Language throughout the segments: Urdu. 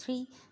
3,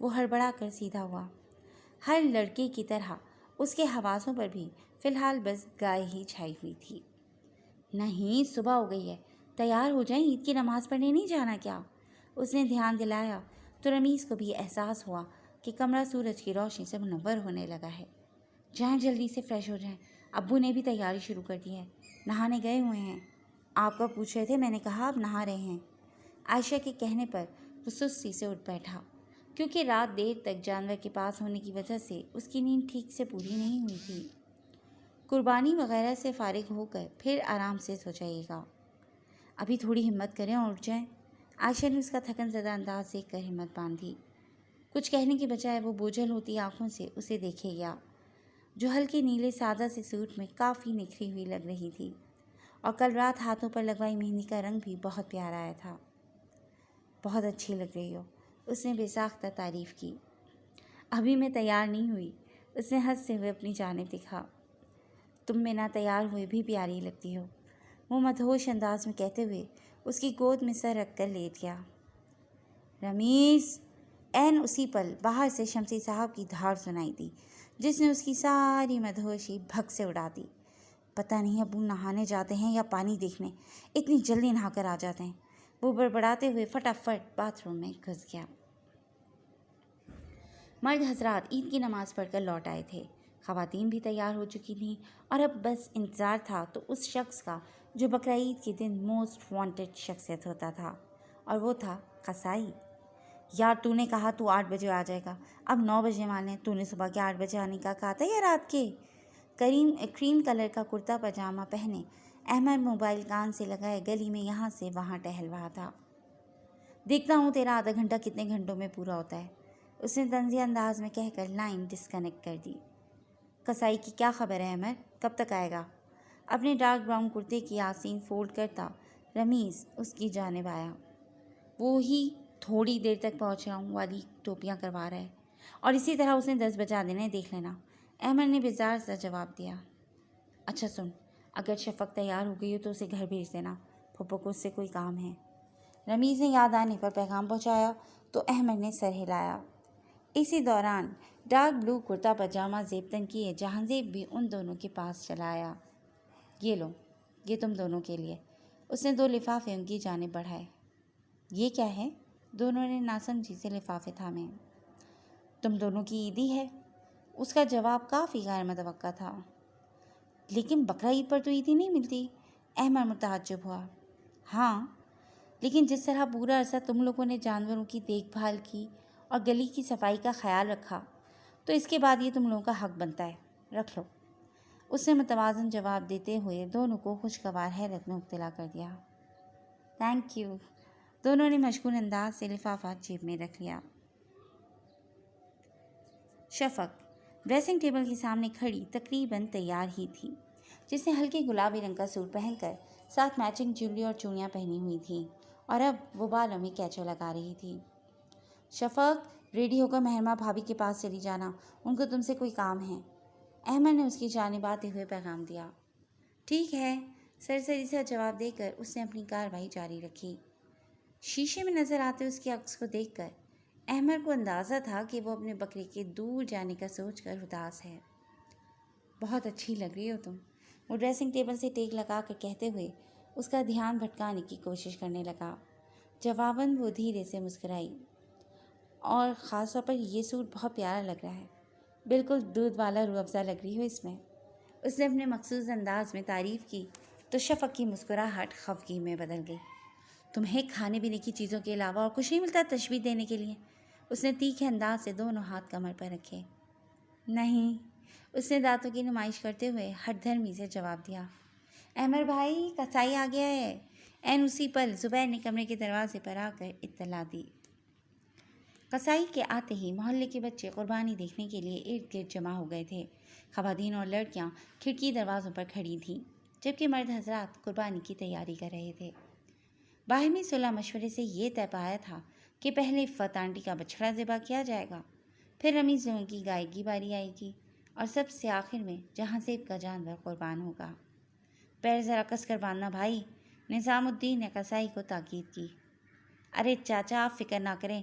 وہ ہڑبڑا کر سیدھا ہوا۔ ہر لڑکے کی طرح اس کے حواسوں پر بھی فی الحال بس گائے ہی چھائی ہوئی تھی۔ نہیں، صبح ہو گئی ہے، تیار ہو جائیں، عید کی نماز پڑھنے نہیں جانا کیا؟ اس نے دھیان دلایا تو رمیز کو بھی احساس ہوا کہ کمرہ سورج کی روشنی سے منور ہونے لگا ہے۔ جائیں، جلدی سے فریش ہو جائیں، ابو نے بھی تیاری شروع کر دی ہے، نہانے گئے ہوئے ہیں۔ آپ کو پوچھ رہے تھے، میں نے کہا آپ نہا رہے ہیں۔ عائشہ کے کہنے پر وہ سستی سے اٹھ بیٹھا، کیونکہ رات دیر تک جانور کے پاس ہونے کی وجہ سے اس کی نیند ٹھیک سے پوری نہیں ہوئی تھی۔ قربانی وغیرہ سے فارغ ہو کر پھر آرام سے سو جائیے گا، ابھی تھوڑی ہمت کریں اور اٹھ جائیں۔ عائشہ نے اس کا تھکن زدہ انداز دیکھ کر ہمت باندھی۔ کچھ کہنے کے بجائے وہ بوجھل ہوتی آنکھوں سے اسے دیکھے گیا، جو ہلکے نیلے سادہ سے سوٹ میں کافی نکھری ہوئی لگ رہی تھی، اور کل رات ہاتھوں پر لگوائی مہندی کا رنگ بھی بہت پیارا آیا تھا۔ بہت اچھی لگ رہی ہو، اس نے بے ساختہ تعریف کی۔ ابھی میں تیار نہیں ہوئی، اس نے ہنستے ہوئے اپنی جانب دکھا۔ تم بنا تیار ہوئے بھی پیاری لگتی ہو، وہ مدہوش انداز میں کہتے ہوئے اس کی گود میں سر رکھ کر لیٹ گیا۔ رمیز! عین اسی پل باہر سے شمسی صاحب کی دھاڑ سنائی دی، جس نے اس کی ساری مدہوشی بھگ سے اڑا دی۔ پتہ نہیں ابو نہانے جاتے ہیں یا پانی دیکھنے، اتنی جلدی نہا کر آ جاتے ہیں۔ وہ بڑبڑاتے ہوئے فٹافٹ باتھ روم میں گھس گیا۔ مرد حضرات عید کی نماز پڑھ کر لوٹ آئے تھے، خواتین بھی تیار ہو چکی تھیں، اور اب بس انتظار تھا تو اس شخص کا جو بقرعید کے دن موسٹ وانٹڈ شخصیت ہوتا تھا، اور وہ تھا قصائی۔ یار، تو نے کہا تو 8 بجے آ جائے گا، اب 9 بجے مانے، تو نے صبح کے 8 بجے آنے کا کہا تھا یا رات کے؟ کریم کلر کا کرتا پاجامہ پہنے احمد موبائل کان سے لگائے گلی میں یہاں سے وہاں ٹہل رہا تھا۔ دیکھتا ہوں تیرا آدھا گھنٹہ کتنے گھنٹوں میں پورا ہوتا ہے، اس نے طنزیہ انداز میں کہہ کر لائن ڈسکنیکٹ کر دی۔ قصائی کی کیا خبر ہے احمد، کب تک آئے گا؟ اپنے ڈارک براؤن کرتے کی آستین فولڈ کرتا رمیز اس کی جانب آیا۔ وہی تھوڑی دیر تک پہنچ رہا ہوں والی ٹوپیاں کروا رہا ہے، اور اسی طرح اس نے 10 بجا دینا ہے، دیکھ لینا، احمد نے بیزار سا جواب دیا۔ اچھا سن، اگر شفق تیار ہو گئی ہو تو اسے گھر بھیج دینا، پھپھو کو اس سے کوئی کام ہے۔ رمیز نے یاد آنے پر پیغام پہنچایا تو احمد نے سر ہلایا۔ اسی دوران ڈارک بلو کرتا پاجامہ زیب تن کیے جہاں زیب بھی ان دونوں کے پاس چلا آیا۔ یہ لو، یہ تم دونوں کے لیے۔ اس نے 2 لفافے ان کی جانب بڑھائے۔ یہ کیا ہے؟ دونوں نے ناسمجھی سے لفافے تھامے۔ تم دونوں کی عیدی ہے، اس کا جواب کافی غیر متوقع تھا۔ لیکن بقرعید پر تو عیدی نہیں ملتی، احمد متعجب ہوا۔ ہاں، لیکن جس طرح پورا عرصہ تم لوگوں نے جانوروں کی دیکھ بھال کی اور گلی کی صفائی کا خیال رکھا، تو اس کے بعد یہ تم لوگوں کا حق بنتا ہے، رکھ لو، اس نے متوازن جواب دیتے ہوئے دونوں کو خوشگوار حیرت میں مبتلا کر دیا۔ تھینک یو، دونوں نے مشغول انداز سے لفافہ جیب میں رکھ لیا۔ شفق ڈریسنگ ٹیبل کے سامنے کھڑی تقریباً تیار ہی تھی، جس نے ہلکے گلابی رنگ کا سوٹ پہن کر ساتھ میچنگ جویلری اور چوڑیاں پہنی ہوئی تھیں، اور اب وہ بالوں میں کیچو لگا رہی تھی۔ شفق، ریڈی ہو کر مہرما بھابھی کے پاس چلی جانا، ان کو تم سے کوئی کام ہے، احمد نے اس کی جانب آتے ہوئے پیغام دیا۔ ٹھیک ہے، سرسری سا جواب دے کر اس نے اپنی کارروائی جاری رکھی۔ شیشے میں نظر آتے اس کے عکس کو دیکھ کر احمد کو اندازہ تھا کہ وہ اپنے بکرے کے دور جانے کا سوچ کر اداس ہے۔ بہت اچھی لگ رہی ہو تم، وہ ڈریسنگ ٹیبل سے ٹیک لگا کر کہتے ہوئے اس کا دھیان بھٹکانے کی کوشش کرنے لگا۔ جواباً وہ دھیرے سے مسکرائی۔ اور خاص طور پر یہ سوٹ بہت پیارا لگ رہا ہے، بالکل دودھ والا روح افزا لگ رہی ہو اس میں، اس نے اپنے مخصوص انداز میں تعریف کی تو شفق کی مسکراہٹ خفگی میں بدل گئی۔ تمہیں کھانے پینے کی چیزوں کے علاوہ اور کچھ نہیں ملتا تشبیہ دینے کے لیے؟ اس نے تیکھے انداز سے دونوں ہاتھ کمر پر رکھے۔ نہیں، اس نے دانتوں کی نمائش کرتے ہوئے ہٹ دھرمی سے جواب دیا۔ احمد بھائی، قصائی آ گیا ہے، عین اسی پل زبیر نے کمرے کے دروازے پر آ کر اطلاع دی۔ قصائی کے آتے ہی محلے کے بچے قربانی دیکھنے کے لیے ارد گرد جمع ہو گئے تھے۔ خواتین اور لڑکیاں کھڑکی دروازوں پر کھڑی تھیں، جبکہ مرد حضرات قربانی کی تیاری کر رہے تھے۔ باہمی صلح مشورے سے یہ طے پایا تھا کہ پہلے فت آنٹی کا بچھڑا ذبح کیا جائے گا، پھر رمیز لوگوں کی گائے کی باری آئے گی، اور سب سے آخر میں جہاں زیب کا جانور قربان ہوگا۔ پیر ذرا کس کر باندھنا بھائی، نظام الدین نے قصائی کو تاکید کی۔ ارے چاچا، آپ فکر نہ کریں،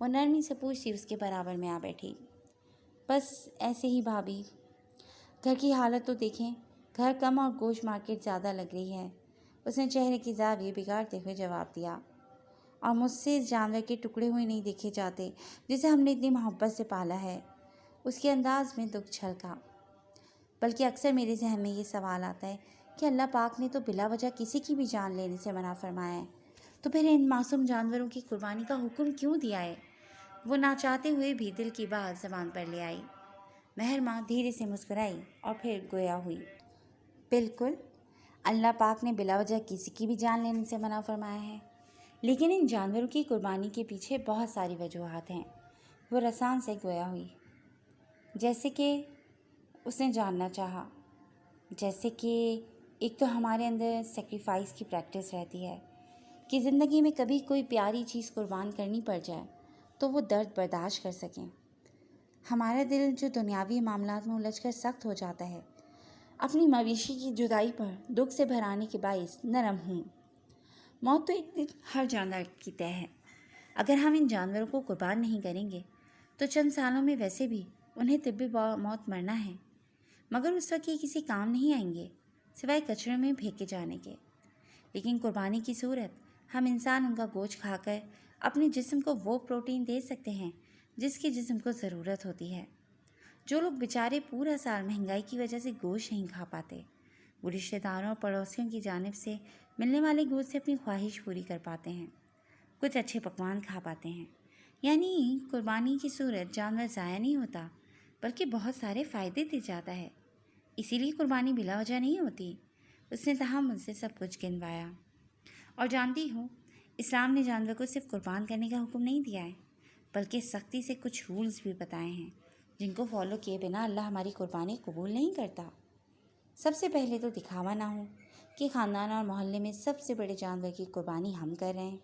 وہ نرمی سے پوچھتی اس کے برابر میں آ بیٹھی۔ بس ایسے ہی بھابھی، گھر کی حالت تو دیکھیں، گھر کم اور گوشت مارکیٹ زیادہ لگ رہی ہے، اس نے چہرے کی زاویے بگاڑتے ہوئے جواب دیا۔ اور مجھ سے اس جانور کے ٹکڑے ہوئے نہیں دیکھے جاتے جسے ہم نے اتنی محبت سے پالا ہے۔ اس کے انداز میں دکھ چھلکا۔ بلکہ اکثر میرے ذہن میں یہ سوال آتا ہے کہ اللہ پاک نے تو بلا وجہ کسی کی بھی جان لینے سے منع فرمایا ہے، تو پھر ان معصوم جانوروں کی قربانی کا حکم کیوں دیا ہے؟ وہ نہ چاہتے ہوئے بھی دل کی بات زبان پر لے آئی۔ مہر ماں دھیرے سے مسکرائی اور پھر گویا ہوئی۔ بالکل، اللہ پاک نے بلا وجہ کسی کی بھی جان لینے سے منع فرمایا ہے، لیکن ان جانوروں کی قربانی کے پیچھے بہت ساری وجوہات ہیں۔ وہ رسان سے گویا ہوئی۔ جیسے کہ اس نے جاننا چاہا، جیسے کہ ایک تو ہمارے اندر سیکریفائس کی پریکٹس رہتی ہے کہ زندگی میں کبھی کوئی پیاری چیز قربان کرنی پڑ جائے تو وہ درد برداشت کر سکیں۔ ہمارا دل جو دنیاوی معاملات میں الجھ کر سخت ہو جاتا ہے، اپنی مویشی کی جدائی پر دکھ سے بھرانے کے باعث نرم ہوں۔ موت تو ایک دن ہر جانور کی طے ہے۔ اگر ہم ان جانوروں کو قربان نہیں کریں گے تو چند سالوں میں ویسے بھی انہیں طبی موت مرنا ہے، مگر اس وقت یہ کسی کام نہیں آئیں گے سوائے کچرے میں پھینکے جانے کے۔ لیکن قربانی کی صورت ہم انسان ان کا گوشت کھا کر اپنے جسم کو وہ پروٹین دے سکتے ہیں جس کی جسم کو ضرورت ہوتی ہے۔ جو لوگ بیچارے پورا سال مہنگائی کی وجہ سے گوشت نہیں کھا پاتے، وہ رشتہ داروں اور پڑوسیوں کی جانب سے ملنے والے گوشت سے اپنی خواہش پوری کر پاتے ہیں، کچھ اچھے پکوان کھا پاتے ہیں۔ یعنی قربانی کی صورت جانور ضائع نہیں ہوتا بلکہ بہت سارے فائدے دے جاتا ہے۔ اسی لیے قربانی بلا وجہ نہیں ہوتی۔ اس نے تحمل سے سب کچھ گنوایا۔ اور جانتی ہوں، اسلام نے جانور کو صرف قربان کرنے کا حکم نہیں دیا ہے بلکہ سختی سے کچھ رولز بھی بتائے ہیں جن کو فالو کیے بنا اللہ ہماری قربانی قبول نہیں کرتا۔ سب سے پہلے تو دکھاوا نہ ہو کہ خاندان اور محلے میں سب سے بڑے جانور کی قربانی ہم کر رہے ہیں،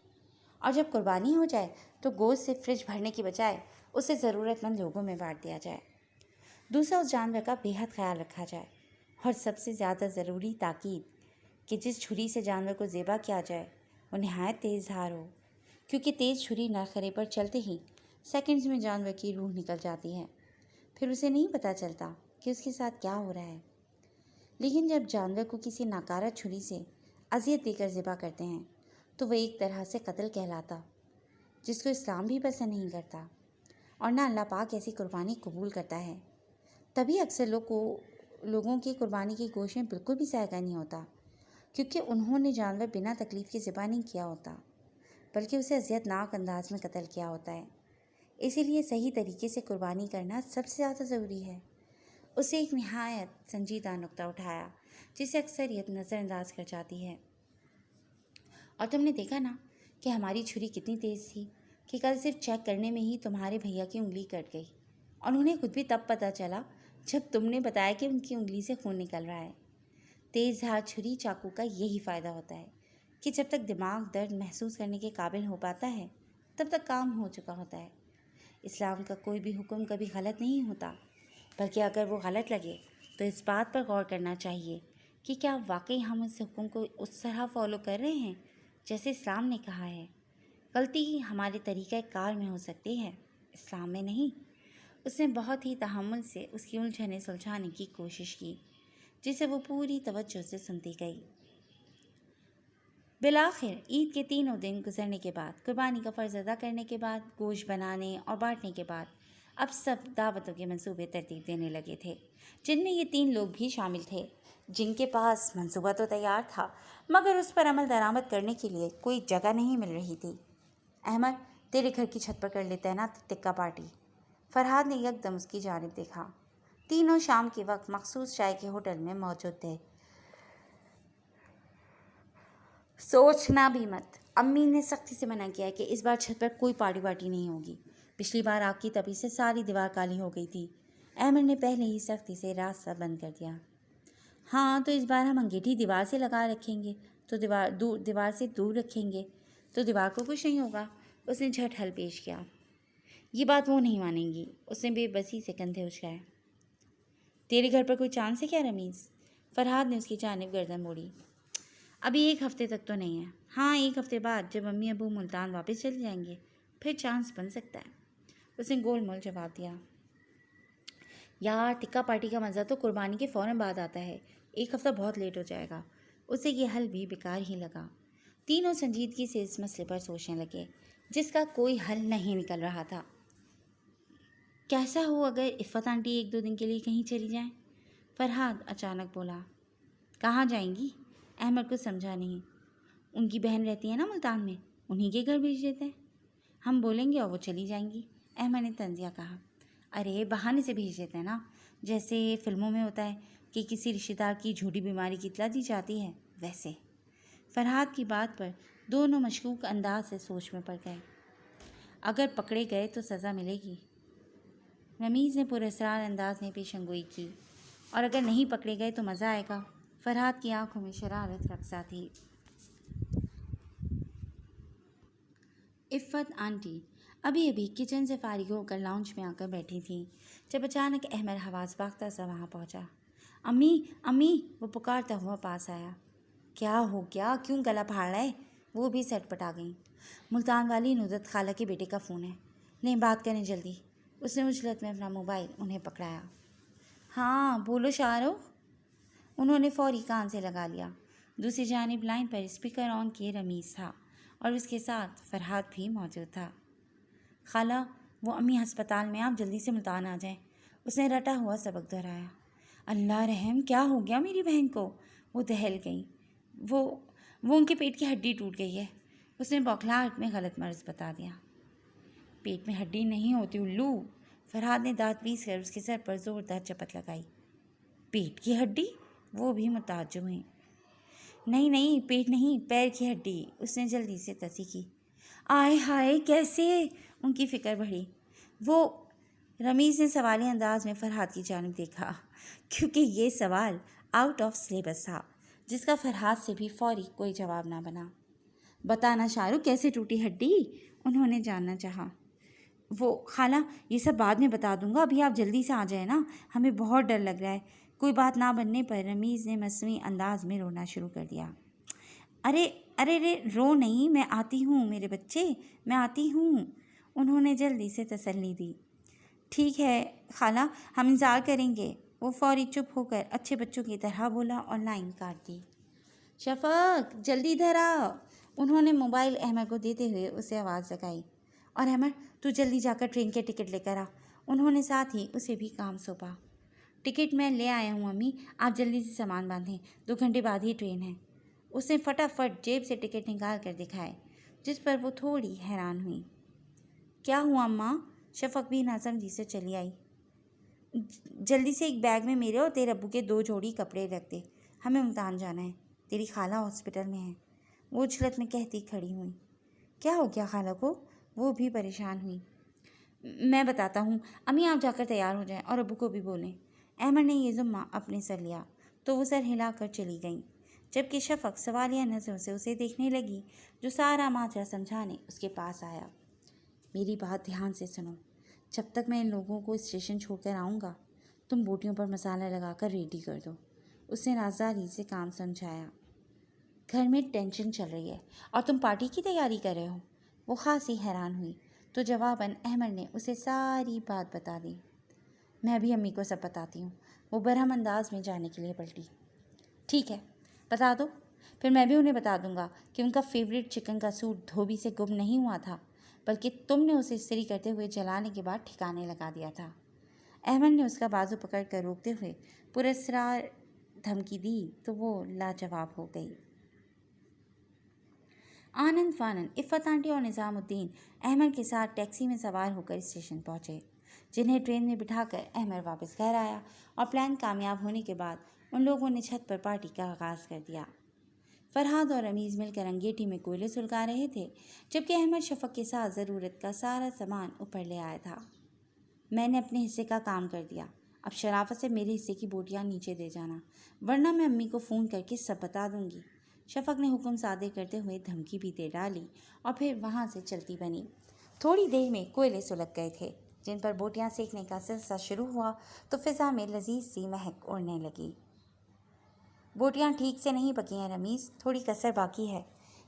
اور جب قربانی ہو جائے تو گوشت سے فریج بھرنے کی بجائے اسے ضرورت مند لوگوں میں بانٹ دیا جائے۔ دوسرا، اس جانور کا بے حد خیال رکھا جائے، اور سب سے زیادہ ضروری تاکید کہ جس چھری سے جانور کو ذبح کیا جائے وہ نہایت تیز دھار ہو، کیونکہ تیز چھری نرخرے پر چلتے ہی سیکنڈز میں جانور کی روح نکل جاتی ہے، پھر اسے نہیں پتہ چلتا کہ اس کے ساتھ کیا ہو رہا ہے۔ لیکن جب جانور کو کسی ناکارہ چھری سے اذیت دے کر ذبح کرتے ہیں تو وہ ایک طرح سے قتل کہلاتا، جس کو اسلام بھی پسند نہیں کرتا، اور نہ اللہ پاک ایسی قربانی قبول کرتا ہے۔ تبھی اکثر لوگوں کی قربانی کے گوشت میں بالکل بھی ذائقہ نہیں ہوتا، کیونکہ انہوں نے جانور بنا تکلیف کے ذبح نہیں کیا ہوتا بلکہ اسے اذیت ناک انداز میں قتل کیا ہوتا ہے۔ اسی لیے صحیح طریقے سے قربانی کرنا سب سے زیادہ ضروری ہے۔ اسے ایک نہایت سنجیدہ نقطہ اٹھایا جسے اکثریت نظر انداز کر جاتی ہے۔ اور تم نے دیکھا نا کہ ہماری چھری کتنی تیز تھی کہ کل صرف چیک کرنے میں ہی تمہارے بھیا کی انگلی کٹ گئی، اور انہیں خود بھی تب پتہ چلا جب تم نے بتایا کہ ان کی انگلی سے خون نکل رہا ہے۔ تیز دھار چھری چاقو کا یہی فائدہ ہوتا ہے کہ جب تک دماغ درد محسوس کرنے کے قابل ہو پاتا ہے تب تک کام ہو چکا ہوتا ہے۔ اسلام کا کوئی بھی حکم کبھی غلط نہیں ہوتا، بلکہ اگر وہ غلط لگے تو اس بات پر غور کرنا چاہیے کہ کیا واقعی ہم اس حکم کو اس طرح فالو کر رہے ہیں جیسے اسلام نے کہا ہے۔ غلطی ہی ہمارے طریقہ کار میں ہو سکتی ہے، اسلام میں نہیں۔ اس نے بہت ہی تحمل سے اس کی الجھنیں سلجھانے کی کوشش کی، جسے وہ پوری توجہ سے سنتی گئی۔ بالآخر عید کے 3 دن گزرنے کے بعد، قربانی کا فرض ادا کرنے کے بعد، گوشت بنانے اور بانٹنے کے بعد، اب سب دعوتوں کے منصوبے ترتیب دینے لگے تھے، جن میں یہ 3 لوگ بھی شامل تھے جن کے پاس منصوبہ تو تیار تھا مگر اس پر عمل درآمد کرنے کے لیے کوئی جگہ نہیں مل رہی تھی۔ احمد، تیرے گھر کی چھت پر کر لیتے ہیں نا ٹکا پارٹی؟ فرحاد نے یکدم اس کی جانب دیکھا۔ تینوں شام کے وقت مخصوص چائے کے ہوٹل میں موجود تھے۔ سوچنا بھی مت، امی نے سختی سے منع کیا کہ اس بار چھت پر کوئی پارٹی وارٹی نہیں ہوگی۔ پچھلی بار آگ کی تپی سے ساری دیوار کالی ہو گئی تھی۔ احمد نے پہلے ہی سختی سے راستہ بند کر دیا۔ ہاں تو اس بار ہم انگیٹھی دیوار سے لگا رکھیں گے تو دیوار سے دور رکھیں گے تو دیوار کو کچھ نہیں ہوگا، اس نے جھٹ حل پیش کیا۔ یہ بات وہ نہیں مانیں گی، اس نے بے بسی سے کندھے اچھلائے۔ تیرے گھر پر کوئی چانس ہے کیا رمیز؟ فرحاد نے اس کی جانب گردن موڑی۔ ابھی 1 ہفتے تک تو نہیں ہے، ہاں 1 ہفتے بعد جب امی ابو ملتان واپس چل جائیں گے پھر چانس بن سکتا ہے۔ اس نے گول مول جواب دیا۔ یار ٹکا پارٹی کا مزہ تو قربانی کے فوراً بعد آتا ہے، 1 ہفتہ بہت لیٹ ہو جائے گا۔ اسے یہ حل بھی بیکار ہی لگا۔ تینوں سنجیدگی سے اس مسئلے پر سوچنے لگے جس کا کوئی حل نہیں نکل رہا تھا۔ کیسا ہو اگر عفت آنٹی 1-2 دن کے لیے کہیں چلی جائیں؟ فرحاد اچانک بولا۔ کہاں جائیں گی؟ احمد کو سمجھا نہیں۔ ان کی بہن رہتی ہے نا ملتان میں، انہی کے گھر بھیج دیتے ہیں۔ ہم بولیں گے اور وہ چلی جائیں گی، احمد نے طنزیہ کہا۔ ارے بہانے سے بھیج دیتے ہیں نا، جیسے فلموں میں ہوتا ہے کہ کسی رشتہ دار کی جھوٹی بیماری کی اطلاع دی جاتی ہے، ویسے۔ فرحاد کی بات پر دونوں مشکوک انداز سے سوچ میں پڑ گئے۔ اگر پکڑے گئے تو سزا ملے گی، رمیز نے پراسرار انداز میں پیشن گوئی کی، اور اگر نہیں پکڑے گئے تو مزہ آئے گا۔ فرحاد کی آنکھوں میں شرارت رقصہ تھی۔ عفت آنٹی ابھی کچن سے فارغ ہو کر لاؤنج میں آ کر بیٹھی تھیں جب اچانک احمد حواس باختہ سا وہاں پہنچا۔ امی امی، وہ پکارتا ہوا پاس آیا۔ کیا ہو گیا؟ کیوں گلا پھاڑ رہا ہے؟ وہ بھی سٹ پٹا گئیں۔ ملتان والی ندرت خالہ کے بیٹے کا فون ہے، لیں بات کریں جلدی۔ اس نے عجلت میں اپنا موبائل انہیں پکڑایا۔ ہاں بولو شاہ رخ۔ انہوں نے فوری کان سے لگا لیا۔ دوسری جانب لائن پر اسپیکر آن کیے رمیز تھا اور اس کے ساتھ فرحاد بھی موجود تھا۔ خالہ وہ امی ہسپتال میں، آپ جلدی سے ملتان آ جائیں، اس نے رٹا ہوا سبق دہرایا۔ اللہ رحم، کیا ہو گیا میری بہن کو؟ وہ دہل گئی۔ وہ ان کے پیٹ کی ہڈی ٹوٹ گئی ہے، اس نے بوکھلاہٹ میں غلط مرض بتا دیا۔ پیٹ میں ہڈی نہیں ہوتی الو، فرحاد نے دانت پیس کر اس کے سر پر زوردار چپت لگائی۔ پیٹ کی ہڈی؟ وہ بھی متعجب ہوئی۔ نہیں پیٹ نہیں، پیر کی ہڈی، اس نے جلدی سے تصحیح کی۔ آئے ہائے کیسے؟ ان کی فکر بڑھی۔ وہ رمیز نے سوالی انداز میں فرحاد کی جانب دیکھا، کیونکہ یہ سوال آؤٹ آف سلیبس تھا جس کا فرحاد سے بھی فوری کوئی جواب نہ بنا۔ بتانا شاہ رخ، کیسے ٹوٹی ہڈی؟ انہوں نے جاننا چاہا۔ وہ خالہ یہ سب بعد میں بتا دوں گا، ابھی آپ جلدی سے آ جائیں نا، ہمیں بہت ڈر لگ رہا ہے۔ کوئی بات نہ بننے پر رمیز نے مصنوعی انداز میں رونا شروع کر دیا۔ ارے رو نہیں، میں آتی ہوں میرے بچے، میں آتی ہوں، انہوں نے جلدی سے تسلی دی۔ ٹھیک ہے خالہ، ہم انتظار کریں گے، وہ فوری چپ ہو کر اچھے بچوں کی طرح بولا اور لائن کاٹ دی۔ شفق جلدی ادھر آ، انہوں نے موبائل احمد کو دیتے ہوئے اسے آواز لگائی۔ اور احمد تو جلدی جا کر ٹرین کے ٹکٹ لے کر آ، انہوں نے ساتھ ہی اسے بھی کام سونپا۔ ٹکٹ میں لے آیا ہوں امی، آپ جلدی سے سامان باندھیں، 2 گھنٹے بعد ہی ٹرین ہے۔ اس نے فٹافٹ جیب سے ٹکٹ نکال کر دکھائے، جس پر وہ تھوڑی حیران ہوئی۔ کیا ہوا اماں؟ شفق بھی ناسمجھی سے چلی آئی۔ جلدی سے ایک بیگ میں میرے اور تیرے ابو کے 2 جوڑی کپڑے رکھ دے، ہمیں ملتان جانا ہے، تیری خالہ ہاسپٹل میں ہے، وہ اجلت میں کہتی کھڑی ہوئی۔ کیا ہو گیا خالہ کو؟ وہ بھی پریشان ہوئی۔ میں بتاتا ہوں امی، آپ جا کر تیار ہو جائیں اور ابو کو بھی بولیں۔ احمد نے یہ ذمہ اپنے سر لیا تو وہ سر ہلا کر چلی گئیں، جبکہ شفق سوالیہ نظروں سے اسے دیکھنے لگی جو سارا ماجرا سمجھانے اس کے پاس آیا۔ میری بات دھیان سے سنو، جب تک میں ان لوگوں کو اسٹیشن چھوڑ کر آؤں گا تم بوٹیوں پر مسالہ لگا کر ریڈی کر دو، اس نے رازداری سے کام سمجھایا۔ گھر میں ٹینشن چل رہی ہے اور تم پارٹی کی تیاری کر رہے ہو؟ وہ خاصی حیران ہوئی تو جواباً احمد نے اسے ساری بات بتا دی۔ میں بھی امی کو سب بتاتی ہوں، وہ برہم انداز میں جانے کے لیے پلٹی۔ ٹھیک ہے بتا دو، پھر میں بھی انہیں بتا دوں گا کہ ان کا فیوریٹ چکن کا سوٹ دھوبی سے گم نہیں ہوا تھا، بلکہ تم نے اسے استری کرتے ہوئے جلانے کے بعد ٹھکانے لگا دیا تھا۔ احمد نے اس کا بازو پکڑ کر روکتے ہوئے پراسرار دھمکی دی تو وہ لاجواب ہو گئی۔ آنند فانند عفت آنٹی اور نظام الدین احمد کے ساتھ ٹیکسی میں سوار ہو کر اسٹیشن پہنچے، جنہیں ٹرین میں بٹھا کر احمد واپس گھر آیا اور پلان کامیاب ہونے کے بعد ان لوگوں نے چھت پر پارٹی کا آغاز کر دیا۔ فرحاد اور رمیز مل کر انگیٹھی میں کوئلے سلگا رہے تھے، جبکہ احمد شفق کے ساتھ ضرورت کا سارا سامان اوپر لے آیا تھا۔ میں نے اپنے حصے کا کام کر دیا، اب شرافت سے میرے حصے کی بوٹیاں نیچے دے جانا، ورنہ میں امی کو فون کر کے سب بتا دوں گی، شفق نے حکم صادر کرتے ہوئے دھمکی بھی دے ڈالی اور پھر وہاں سے چلتی بنی۔ تھوڑی دیر میں کوئلے سلگ گئے تھے، جن پر بوٹیاں سیکنے کا سلسلہ شروع ہوا تو فضا میں لذیذ سی مہک اڑنے لگی۔ بوٹیاں ٹھیک سے نہیں پکی ہیں رمیز، تھوڑی کسر باقی ہے،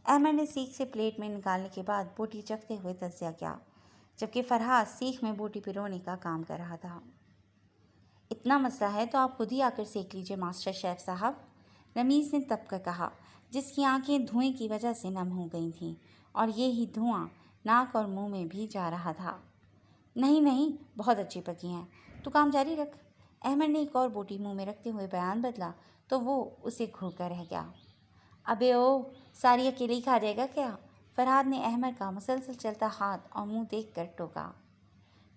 احمد نے سیخ سے پلیٹ میں نکالنے کے بعد بوٹی چکھتے ہوئے تجزیہ کیا، جبکہ فرحات سیخ میں بوٹی پرونے کا کام کر رہا تھا۔ اتنا مسئلہ ہے تو آپ خود ہی آ کر سیکھ لیجیے ماسٹر شیف صاحب، رمیز نے تب کر کہا، جس کی آنکھیں دھوئیں کی وجہ سے نم ہو گئی تھیں اور یہی دھواں ناک اور منہ میں بھی جا رہا تھا۔ نہیں نہیں، بہت اچھی پکی ہیں، تو کام جاری رکھ۔ احمد نے ایک اور بوٹی منہ میں رکھتے ہوئے بیان بدلا تو وہ اسے گھور کر رہ گیا۔ ابے او، ساری اکیلے ہی کھا جائے گا کیا؟ فرحاد نے احمد کا مسلسل چلتا ہاتھ اور منہ دیکھ کر ٹوکا۔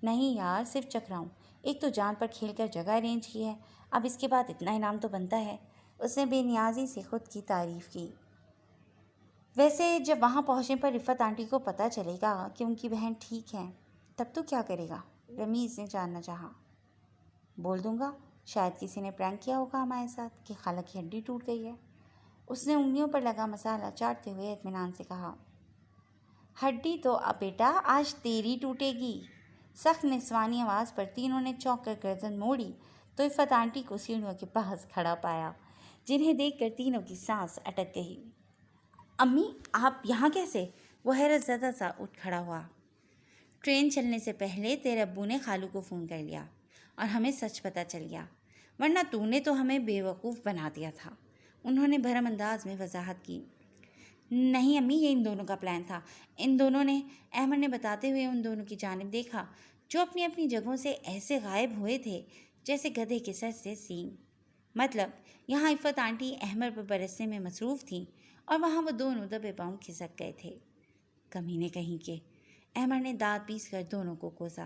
نہیں یار، صرف چکھ رہا ہوں، ایک تو جان پر کھیل کر جگہ ارینج کی ہے، اب اس کے بعد اتنا انعام تو بنتا ہے۔ اس نے بے نیازی سے خود کی تعریف کی۔ ویسے جب وہاں پہنچنے پر رفت آنٹی کو پتہ چلے گا کہ ان کی بہن ٹھیک ہے تب تو کیا کرے گا؟ رمیز نے جاننا چاہا۔ بول دوں گا شاید کسی نے پرینک کیا ہوگا ہمارے ساتھ کہ خالہ کی ہڈی ٹوٹ گئی ہے۔ اس نے انگلیوں پر لگا مسالہ چاٹتے ہوئے اطمینان سے کہا۔ ہڈی تو اب بیٹا آج تیری ٹوٹے گی۔ سخت نسوانی آواز پر تینوں نے چونک کر گردن موڑی تو عفت آنٹی کو سیڑھیوں کے پاس کھڑا پایا، جنہیں دیکھ کر تینوں کی سانس اٹک گئی۔ امی آپ یہاں کیسے؟ وہ حیرت زدہ سا اٹھ کھڑا ہوا۔ ٹرین چلنے سے پہلے تیرے ابو نے خالو کو فون کر لیا اور ہمیں سچ پتہ چل گیا، ورنہ تو نے تو ہمیں بے وقوف بنا دیا تھا، انہوں نے بھرم انداز میں وضاحت کی۔ نہیں امی، یہ ان دونوں کا پلان تھا، ان دونوں نے، احمد نے بتاتے ہوئے ان دونوں کی جانب دیکھا جو اپنی اپنی جگہوں سے ایسے غائب ہوئے تھے جیسے گدھے کے سر سے سینگ۔ مطلب یہاں عفت آنٹی احمد پر برسنے میں مصروف تھیں اور وہاں وہ دونوں دبے پاؤں کھسک گئے تھے۔ کمینے کہیں کے، احمد نے دانت پیس کر دونوں کو کوسا۔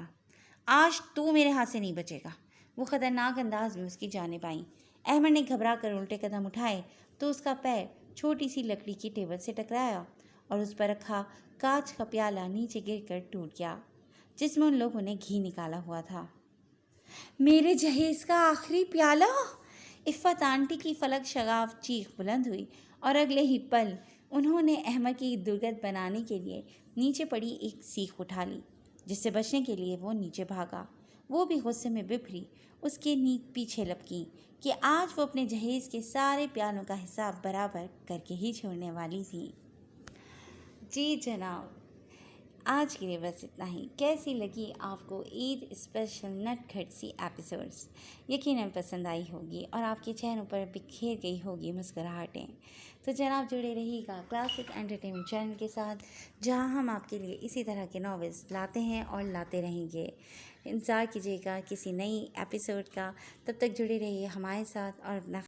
آج تو میرے ہاتھ سے نہیں بچے گا، وہ خطرناک انداز میں اس کی جانب آئیں۔ احمد نے گھبرا کر الٹے قدم اٹھائے تو اس کا پیر چھوٹی سی لکڑی کی ٹیبل سے ٹکرایا اور اس پر رکھا کانچ کا پیالہ نیچے گر کر ٹوٹ گیا، جس میں ان لوگوں نے گھی نکالا ہوا تھا۔ میرے جہیز کا آخری پیالہ! عفت آنٹی کی فلک شگاف چیخ بلند ہوئی اور اگلے ہی پل انہوں نے احمد کی درگت بنانے کے لیے نیچے پڑی ایک سیخ اٹھا لی، جس سے بچنے کے لیے وہ نیچے بھاگا۔ وہ بھی غصے میں بپھری اس کے پیچھے لپکی کہ آج وہ اپنے جہیز کے سارے پیالوں کا حساب برابر کر کے ہی چھوڑنے والی تھی۔ جی جناب، آج کے لیے بس اتنا ہی۔ کیسی لگی آپ کو عید اسپیشل نٹ کھٹ سی ایپیسوڈز؟ یقیناً پسند آئی ہوگی اور آپ کے چہروں پر بکھیر گئی ہوگی مسکراہٹیں۔ تو جناب جڑے رہیے گا کلاسک انٹرٹینمنٹ چینل کے ساتھ، جہاں ہم آپ کے لیے اسی طرح کے ناولز لاتے ہیں اور لاتے رہیں گے۔ انتظار کیجیے گا کسی نئی ایپیسوڈ کا، تب تک جڑے رہیے ہمارے ساتھ اور اپنا